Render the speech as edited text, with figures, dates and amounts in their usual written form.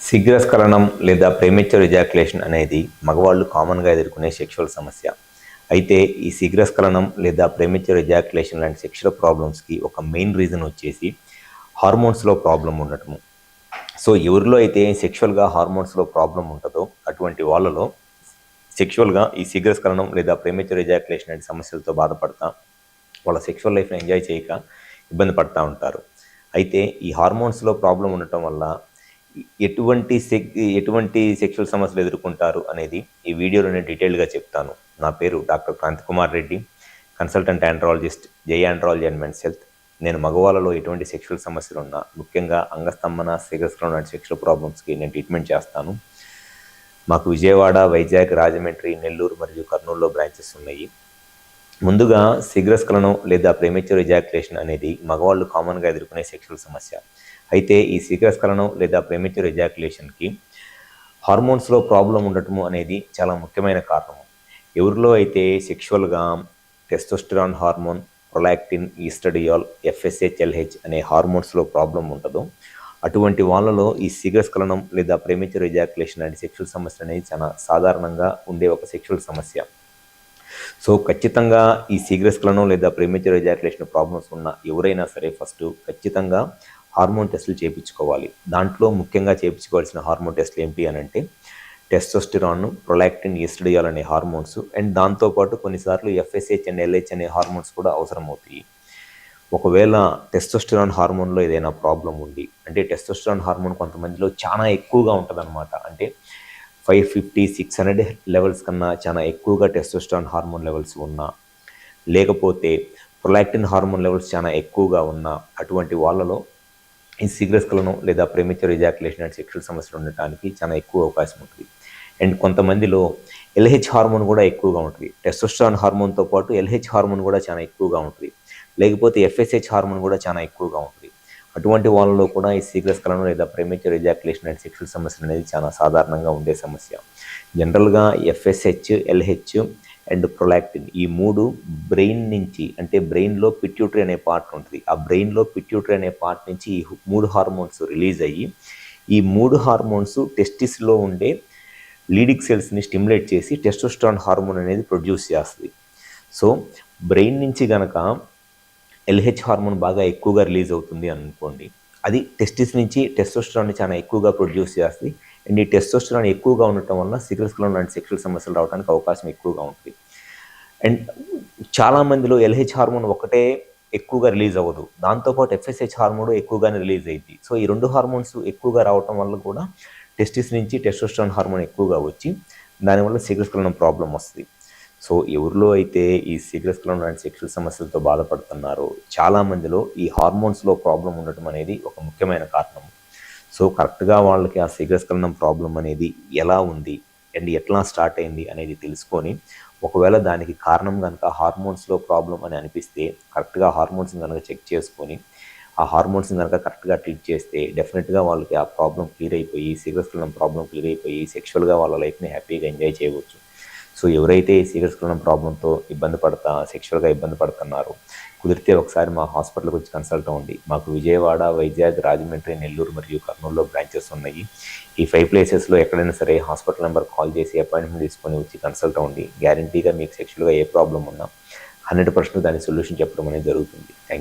శీఘ్రస్ఖలనం లేదా premature ejaculation అనేది మగవాళ్ళు కామన్గా ఎదుర్కొనే సెక్షువల్ సమస్య. అయితే ఈ శీఘ్రస్ఖలనం లేదా ప్రీమెచ్యూర్ ఎజాక్యులేషన్ లాంటి సెక్షువల్ ప్రాబ్లమ్స్కి ఒక మెయిన్ రీజన్ వచ్చేసి హార్మోన్స్లో ప్రాబ్లం ఉండటము. సో ఎవరిలో అయితే సెక్షువల్గా హార్మోన్స్లో ప్రాబ్లం ఉంటుందో అటువంటి వాళ్ళలో సెక్షువల్గా ఈ శీఘ్రస్ఖలనం లేదా ప్రీమెచ్యూర్ ఎజాక్యులేషన్ లాంటి సమస్యలతో బాధపడతా వాళ్ళ సెక్షువల్ లైఫ్ని ఎంజాయ్ చేయక ఇబ్బంది పడుతూ ఉంటారు. అయితే ఈ హార్మోన్స్లో ప్రాబ్లం ఉండటం వల్ల ఎటువంటి సెక్షువల్ సమస్యలు ఎదుర్కొంటారు అనేది ఈ వీడియోలో నేను డీటెయిల్గా చెప్తాను. నా పేరు doctor Kranthi Kumar Reddy, consultant andrologist, Jai andrology and men's health. నేను మగవాళ్ళలో ఎటువంటి సెక్షువల్ సమస్యలు ఉన్నా, ముఖ్యంగా అంగస్తంభన, శీఘ్రస్ఖలనం లాంటి సెక్షువల్ ప్రాబ్లమ్స్కి నేను ట్రీట్మెంట్ చేస్తాను. మాకు విజయవాడ, వైజాగ్, రాజమండ్రి, నెల్లూరు మరియు కర్నూలులో బ్రాంచెస్ ఉన్నాయి. ముందుగా శీఘ్రస్ఖలనం లేదా ప్రీమెచ్యూర్ ఎజాక్యులేషన్ అనేది మగవాళ్ళు కామన్గా ఎదుర్కొనే సెక్షువల్ సమస్య. అయితే ఈ శీఘ్రస్ఖలనం లేదా ప్రీమెచ్యూర్ ఎజాక్యులేషన్కి హార్మోన్స్లో ప్రాబ్లం ఉండటము అనేది చాలా ముఖ్యమైన కారణము. ఎవరిలో అయితే సెక్షువల్గా testosterone hormone, prolactin, estradiol, FSH, LH అనే హార్మోన్స్లో ప్రాబ్లం ఉంటుందో అటువంటి వాళ్ళలో ఈ శీఘ్రస్ఖలనం లేదా ప్రీమెచ్యూర్ ఎజాక్యులేషన్ లాంటి సెక్షువల్ సమస్య అనేది చాలా సాధారణంగా ఉండే ఒక సెక్షువల్ సమస్య. సో ఖచ్చితంగా ఈ శీఘ్రస్ఖలనం లేదా ప్రీమెచ్యూర్ ఎజాక్యులేషన్ ప్రాబ్లమ్స్ ఉన్న ఎవరైనా సరే ఫస్ట్ ఖచ్చితంగా హార్మోన్ టెస్టులు చేయించుకోవాలి. దాంట్లో ముఖ్యంగా చేయించుకోవాల్సిన హార్మోన్ టెస్టులు ఏంటి అని అంటే టెస్టోస్టెరాన్, ప్రొలాక్టిన్, ఈస్ట్రడియోల్ అనే హార్మోన్స్ అండ్ దాంతోపాటు కొన్నిసార్లు ఎఫ్ఎస్హెచ్ అండ్ ఎల్హెచ్ అనే హార్మోన్స్ కూడా అవసరం అవుతాయి. ఒకవేళ టెస్టోస్టెరాన్ హార్మోన్లో ఏదైనా ప్రాబ్లం ఉంది అంటే టెస్టోస్టెరాన్ హార్మోన్ కొంతమందిలో చాలా ఎక్కువగా ఉంటుంది అనమాట. అంటే 550, 600 లెవెల్స్ కన్నా చాలా ఎక్కువగా టెస్టోస్టెరాన్ హార్మోన్ లెవెల్స్ ఉన్నా, లేకపోతే ప్రొలాక్టిన్ హార్మోన్ లెవెల్స్ చాలా ఎక్కువగా ఉన్నా అటువంటి వాళ్ళలో ఈ శీఘ్రస్ఖలనం లేదా ప్రీమెచ్యూర్ ఎజాక్యులేషన్ అండ్ సెక్షువల్ సమస్యలు ఉండటానికి చాలా ఎక్కువ అవకాశం ఉంటుంది. అండ్ కొంతమందిలో ఎల్హెచ్ హార్మోన్ కూడా ఎక్కువగా ఉంటుంది. టెస్టోస్టెరాన్ హార్మోన్తో పాటు ఎల్హెచ్ హార్మోన్ కూడా చాలా ఎక్కువగా ఉంటుంది, లేకపోతే ఎఫ్ఎస్హెచ్ హార్మోన్ కూడా చాలా ఎక్కువగా ఉంటుంది. అటువంటి వాళ్ళలో కూడా ఈ శీఘ్రస్ఖలనం లేదా ప్రీమెచ్యూర్ ఎజాక్యులేషన్ అండ్ సెక్షువల్ సమస్యలు అనేది చాలా సాధారణంగా ఉండే సమస్య. జనరల్గా ఎఫ్ఎస్హెచ్, ఎల్హెచ్ అండ్ ప్రొలాక్టిన్ ఈ మూడు బ్రెయిన్ నుంచి, అంటే బ్రెయిన్లో పిట్యూటరీ అనే పార్ట్ ఉంటుంది, ఆ బ్రెయిన్లో పిట్యూటరీ అనే పార్ట్ నుంచి ఈ మూడు హార్మోన్స్ రిలీజ్ అయ్యి ఈ మూడు హార్మోన్స్ టెస్టిస్లో ఉండే లీడింగ్ సెల్స్ని స్టిమ్యులేట్ చేసి టెస్టోస్టెరాన్ హార్మోన్ అనేది ప్రొడ్యూస్ చేస్తుంది. సో బ్రెయిన్ నుంచి కనుక ఎల్హెచ్ హార్మోన్ బాగా ఎక్కువగా రిలీజ్ అవుతుంది అనుకోండి, అది టెస్టిస్ నుంచి టెస్టోస్టెరాన్ని చాలా ఎక్కువగా ప్రొడ్యూస్ చేస్తుంది. అండ్ ఈ టెస్టోస్టెరాన్ ఎక్కువగా ఉండటం వల్ల శీఘ్రస్ఖలనం లాంటి సెక్షువల్ సమస్యలు రావడానికి అవకాశం ఎక్కువగా ఉంటుంది. అండ్ చాలామందిలో ఎల్హెచ్ హార్మోన్ ఒకటే ఎక్కువగా రిలీజ్ అవ్వదు, దాంతోపాటు ఎఫ్ఎస్హెచ్ హార్మోన్ ఎక్కువగానే రిలీజ్ అయ్యింది. సో ఈ రెండు హార్మోన్స్ ఎక్కువగా రావటం వల్ల కూడా టెస్టిస్ నుంచి టెస్టోస్టెరాన్ హార్మోన్ ఎక్కువగా వచ్చి దానివల్ల శీఘ్రస్ఖలనం ప్రాబ్లం వస్తుంది. సో ఎవరిలో అయితే ఈ శీఘ్రస్ఖలనం లాంటి సెక్షువల్ సమస్యలతో బాధపడుతున్నారో చాలామందిలో ఈ హార్మోన్స్లో ప్రాబ్లం ఉండటం అనేది ఒక ముఖ్యమైన కారణం. సో కరెక్ట్గా వాళ్ళకి ఆ శీఘ్రస్ఖలనం ప్రాబ్లం అనేది ఎలా ఉంది అండ్ ఎట్లా స్టార్ట్ అయింది అనేది తెలుసుకొని, ఒకవేళ దానికి కారణం కనుక హార్మోన్స్లో ప్రాబ్లం అని అనిపిస్తే కరెక్ట్గా హార్మోన్స్ని కనుక చెక్ చేసుకొని ఆ హార్మోన్స్ని కనుక కరెక్ట్గా ట్రీట్ చేస్తే డెఫినెట్గా వాళ్ళకి ఆ ప్రాబ్లం క్లియర్ అయిపోయి, శీఘ్రస్ఖలనం ప్రాబ్లం క్లియర్ అయిపోయి సెక్షువల్గా వాళ్ళ లైఫ్ని హ్యాపీగా ఎంజాయ్ చేయవచ్చు. సో ఎవరైతే ఈ శీఘ్రస్ఖలనం ప్రాబ్లంతో సెక్షువల్గా ఇబ్బంది పడుతున్నారో కుదిరితే ఒకసారి మా హాస్పిటల్కి వచ్చి కన్సల్ట్ అవ్వండి. మాకు విజయవాడ, వైజాగ్, రాజమండ్రి, నెల్లూరు మరియు కర్నూలులో బ్రాంచెస్ ఉన్నాయి. ఈ 5 ప్లేసెస్లో ఎక్కడైనా సరే హాస్పిటల్ నెంబర్ కాల్ చేసి అపాయింట్మెంట్ తీసుకొని వచ్చి కన్సల్ట్ అవ్వండి. గ్యారంటీగా మీకు సెక్షువల్గా ఏ ప్రాబ్లం ఉన్నా 100% దాని సొల్యూషన్ చెప్పడం అనేది జరుగుతుంది. Thank you.